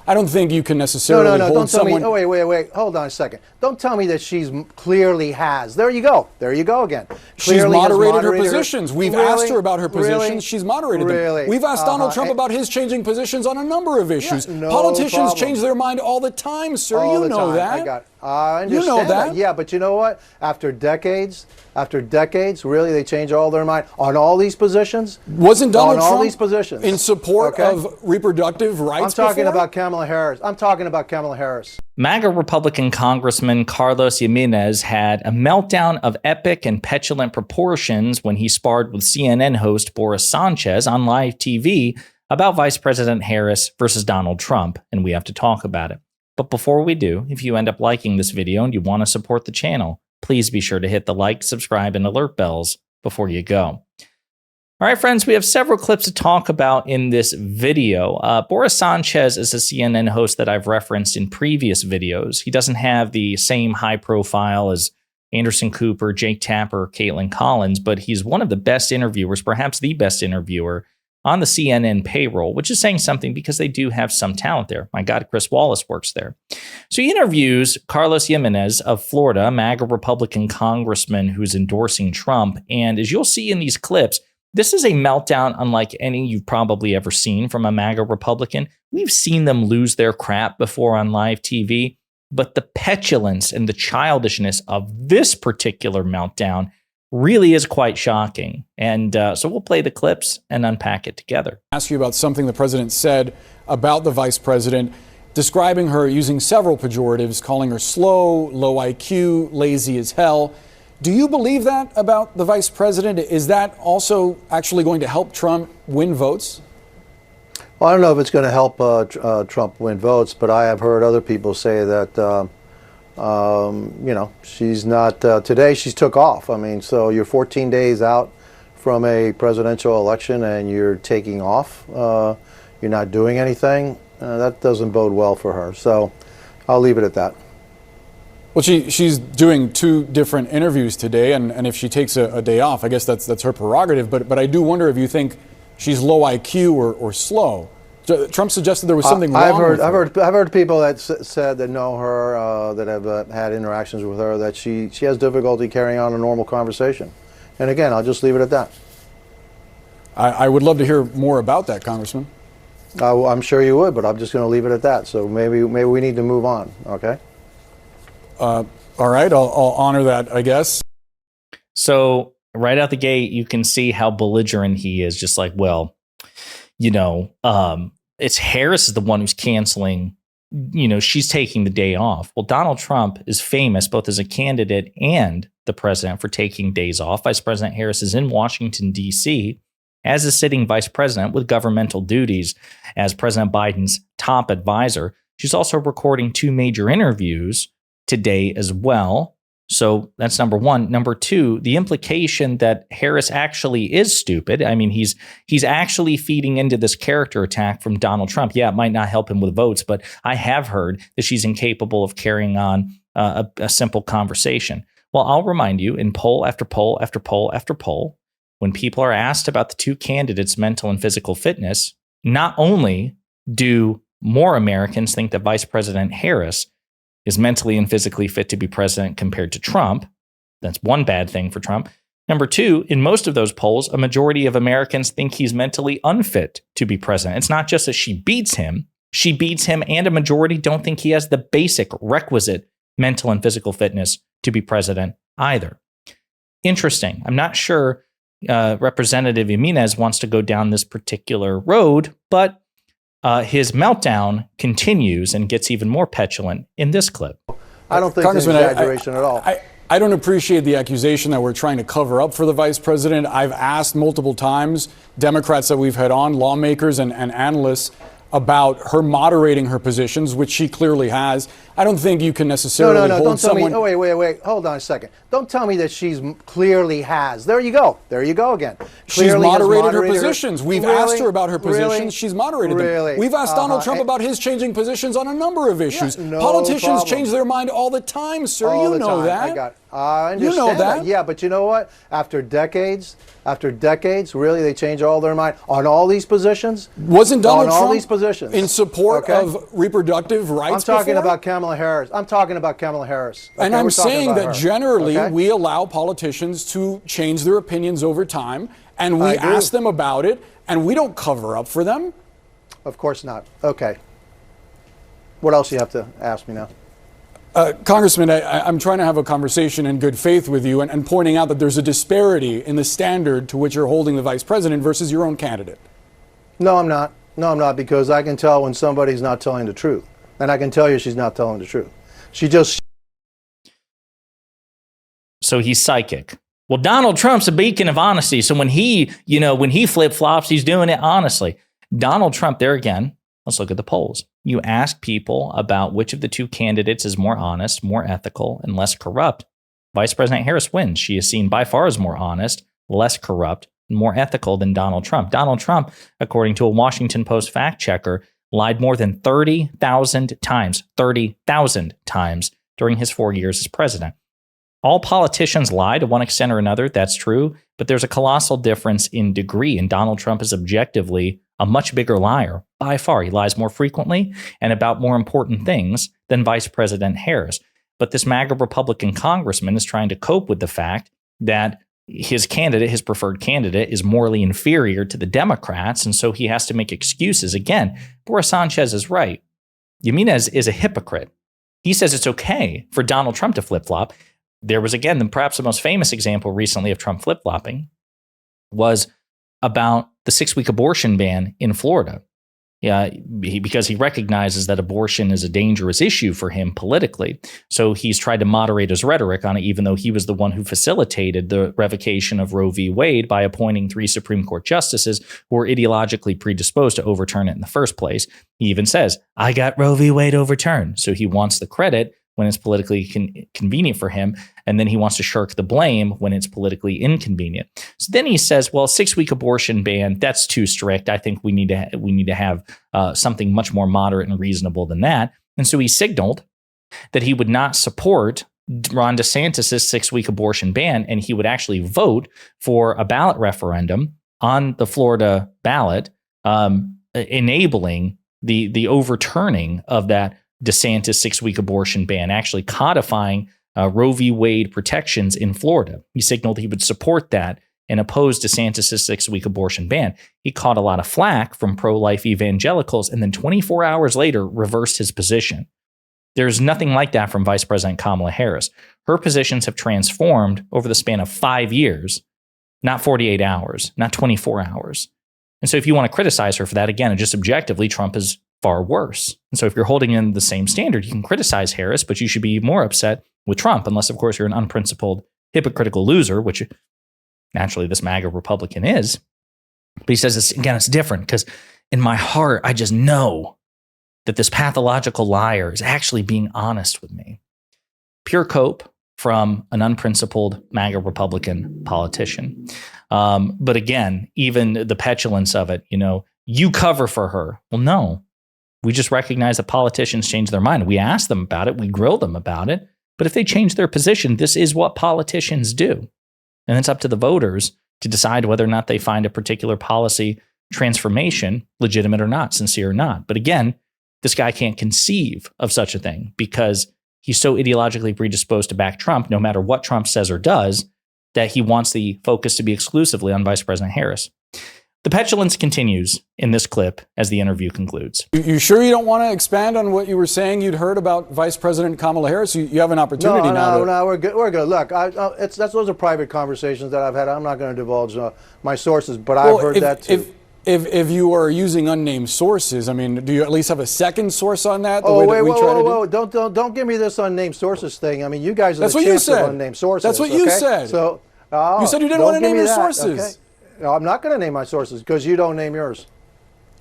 I don't think you can necessarily No, hold don't tell someone... me. Oh, wait. Hold on a second. Don't tell me that she's clearly has. There you go again. She's Clearly moderated her positions. We've asked her about her positions. Really? She's moderated them. We've asked Donald Trump about his changing positions on a number of issues. Yeah, no Politicians problem. change their mind all the time, sir. All you the know time. that. I understand you know that. Yeah, but you know what? After decades, really, they change all their mind on all these positions. Wasn't Donald on all Trump these positions in support of reproductive rights? I'm talking before? about Kamala Harris. I'm talking about Kamala Harris. MAGA Republican Congressman Carlos Gimenez had a meltdown of epic and petulant proportions when he sparred with CNN host Boris Sanchez on live TV about Vice President Harris versus Donald Trump, and we have to talk about it. But before we do, if you end up liking this video and you want to support the channel, please be sure to hit the like, subscribe, and alert bells before you go. All right, friends, we have several clips to talk about in this video. Boris Sanchez is a CNN host that I've referenced in previous videos. He doesn't have the same high profile as Anderson Cooper, Jake Tapper, Caitlin Collins, but he's one of the best interviewers, perhaps the best interviewer on the CNN payroll, which is saying something because they do have some talent there. My God, Chris Wallace works there. So he interviews Carlos Gimenez of Florida, MAGA Republican congressman who's endorsing Trump. And as you'll see in these clips, this is a meltdown unlike any you've probably ever seen from a MAGA Republican. We've seen them lose their crap before on live TV, but the petulance and the childishness of this particular meltdown really is quite shocking. And so we'll play the clips and unpack it together. Ask you about something the president said about the vice president, describing her using several pejoratives, calling her slow, low IQ, lazy as hell. Do you believe that about the vice president? Is that also actually going to help Trump win votes? Well, I don't know if it's going to help Trump win votes, but I have heard other people say that she's not, today she's took off. I mean, so you're 14 days out from a presidential election and you're taking off. You're not doing anything. That doesn't bode well for her. So I'll leave it at that. Well, she's doing 2 different interviews today, and if she takes a day off, I guess that's her prerogative. But I do wonder if you think she's low IQ or slow. Trump suggested there was something wrong with her. I've heard people that said that know her, that have had interactions with her, that she has difficulty carrying on a normal conversation. And again, I'll just leave it at that. I would love to hear more about that, Congressman. I'm sure you would, but I'm just going to leave it at that. So maybe we need to move on, okay? All right, I'll honor that, I guess. So right out the gate, you can see how belligerent he is, just like, well, it's Harris is the one who's canceling, she's taking the day off. Well, Donald Trump is famous both as a candidate and the president for taking days off. Vice President Harris is in Washington, D.C. as a sitting vice president with governmental duties as President Biden's top advisor. She's also recording 2 major interviews today as well. So that's number one. Number two, the implication that Harris actually is stupid. I mean, he's actually feeding into this character attack from Donald Trump. Yeah, it might not help him with votes, but I have heard that she's incapable of carrying on a simple conversation. Well, I'll remind you, in poll after poll after poll after poll, when people are asked about the 2 candidates' mental and physical fitness, not only do more Americans think that Vice President Harris is mentally and physically fit to be president compared to Trump. That's one bad thing for Trump. Number 2, in most of those polls, a majority of Americans think he's mentally unfit to be president. It's not just that she beats him, and a majority don't think he has the basic requisite mental and physical fitness to be president either. Interesting. I'm not sure Representative Gimenez wants to go down this particular road, but his meltdown continues and gets even more petulant in this clip. I don't think it's an exaggeration at all. I don't appreciate the accusation that we're trying to cover up for the vice president. I've asked multiple times Democrats that we've had on, lawmakers and analysts, about her moderating her positions, which she clearly has. I don't think you can necessarily hold don't tell someone... me. Oh, wait. Hold on a second. Don't tell me that she's clearly has. There you go again. She's moderated her positions. We've asked her about her positions. Really? She's moderated Really? them. We've asked Donald Trump about his changing positions on a number of issues. Yeah, no Politicians problem. change their mind all the time, sir. All you the know time. that. I understand You know that. Yeah, but you know what? After decades, really, they change all their mind on all these positions? Wasn't Donald on all Trump these positions in support okay? of reproductive rights I'm talking before? about Kamala Harris. I'm talking about Kamala Harris. Okay? And I'm We're talking saying about that her. generally Okay? we allow politicians to change their opinions over time, and we I do. ask them about it, and we don't cover up for them. Of course not. Okay. What else you have to ask me now? Congressman, I'm trying to have a conversation in good faith with you and pointing out that there's a disparity in the standard to which you're holding the vice president versus your own candidate. No, I'm not. No, I'm not, because I can tell when somebody's not telling the truth. And I can tell you she's not telling the truth. She just... So he's psychic. Well, Donald Trump's a beacon of honesty. So when he flip-flops, he's doing it honestly. Donald Trump, there again, let's look at the polls. You ask people about which of the two candidates is more honest, more ethical, and less corrupt. Vice President Harris wins. She is seen by far as more honest, less corrupt, and more ethical than Donald Trump. Donald Trump, according to a Washington Post fact checker, lied more than 30,000 times, 30,000 times during his 4 years as president. All politicians lie to one extent or another. That's true. But there's a colossal difference in degree. And Donald Trump is objectively a much bigger liar by far. He lies more frequently and about more important things than Vice President Harris. But this MAGA Republican congressman is trying to cope with the fact that his candidate, his preferred candidate, is morally inferior to the Democrats. And so he has to make excuses. Again, Boris Sanchez is right. Gimenez is a hypocrite. He says it's okay for Donald Trump to flip-flop. There was, again, perhaps the most famous example recently of Trump flip-flopping was about the 6-week abortion ban in Florida. Yeah, because he recognizes that abortion is a dangerous issue for him politically. So he's tried to moderate his rhetoric on it, even though he was the one who facilitated the revocation of Roe v. Wade by appointing 3 Supreme Court justices who were ideologically predisposed to overturn it in the first place. He even says, I got Roe v. Wade overturned. So he wants the credit when it's politically convenient for him, and then he wants to shirk the blame when it's politically inconvenient. So then he says, well, 6-week abortion ban, that's too strict. I think we need to have something much more moderate and reasonable than that. And so he signaled that he would not support Ron DeSantis' 6-week abortion ban, and he would actually vote for a ballot referendum on the Florida ballot, enabling the overturning of that DeSantis 6-week abortion ban, actually codifying Roe v. Wade protections in Florida. He signaled he would support that and oppose DeSantis' 6-week abortion ban. He caught a lot of flack from pro-life evangelicals and then 24 hours later reversed his position. There's nothing like that from Vice President Kamala Harris. Her positions have transformed over the span of 5 years, not 48 hours, not 24 hours. And so if you want to criticize her for that, again, just objectively, Trump is far worse. And so if you're holding in the same standard, you can criticize Harris, but you should be more upset with Trump, unless, of course, you're an unprincipled, hypocritical loser, which naturally this MAGA Republican is. But he says, it's different because in my heart, I just know that this pathological liar is actually being honest with me. Pure cope from an unprincipled MAGA Republican politician. But again, even the petulance of it, you cover for her. Well, no. We just recognize that politicians change their mind. We ask them about it. We grill them about it. But if they change their position, this is what politicians do. And it's up to the voters to decide whether or not they find a particular policy transformation legitimate or not, sincere or not. But again, this guy can't conceive of such a thing because he's so ideologically predisposed to back Trump, no matter what Trump says or does, that he wants the focus to be exclusively on Vice President Harris. The petulance continues in this clip as the interview concludes. You sure you don't want to expand on what you were saying you'd heard about Vice President Kamala Harris? You have an opportunity now. No, we're good. We're good. Look, those are private conversations that I've had. I'm not going to divulge my sources, but I've heard that too. If you are using unnamed sources, I mean, do you at least have a second source on that? Whoa! Don't give me this unnamed sources thing. I mean, you guys are the champs of unnamed sources. That's what you said. So you said you didn't want to name your sources. Okay? No, I'm not going to name my sources because you don't name yours.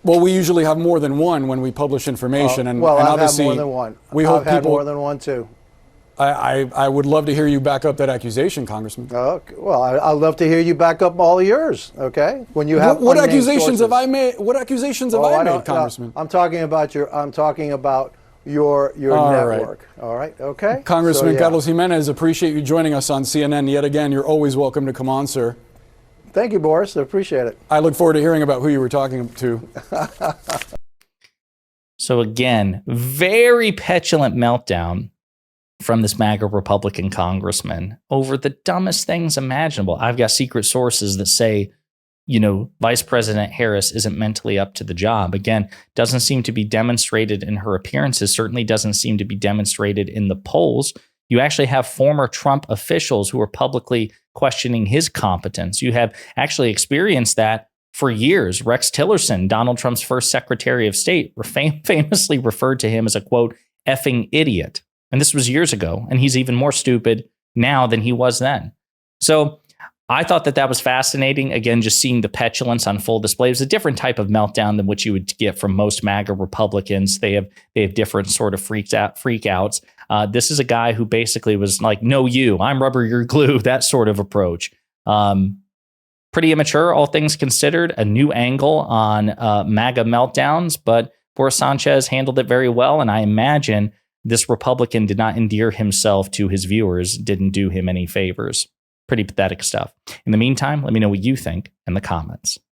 Well, we usually have more than one when we publish information, and I've obviously had more than one. I've had more than one too. I would love to hear you back up that accusation, Congressman. Okay. Well, I'd love to hear you back up all of yours. Okay. When you have what accusations sources. Have I made? What accusations have I made, Congressman? I'm talking about your All right. network. All right. Okay. Congressman So, yeah. Carlos Gimenez, appreciate you joining us on CNN yet again. You're always welcome to come on, sir. Thank you, Boris. I appreciate it. I look forward to hearing about who you were talking to. So again, very petulant meltdown from this MAGA Republican congressman over the dumbest things imaginable. I've got secret sources that say, Vice President Harris isn't mentally up to the job. Again, doesn't seem to be demonstrated in her appearances, certainly doesn't seem to be demonstrated in the polls. You actually have former Trump officials who are publicly questioning his competence. You have actually experienced that for years. Rex Tillerson, Donald Trump's first Secretary of State, famously referred to him as a, quote, effing idiot. And this was years ago, and he's even more stupid now than he was then. So I thought that was fascinating. Again, just seeing the petulance on full display. It was a different type of meltdown than what you would get from most MAGA Republicans. They have different sort of freakouts. This is a guy who basically was like, no, I'm rubber, you're glue, that sort of approach. Pretty immature, all things considered, a new angle on MAGA meltdowns, but Boris Sanchez handled it very well. And I imagine this Republican did not endear himself to his viewers, didn't do him any favors. Pretty pathetic stuff. In the meantime, let me know what you think in the comments.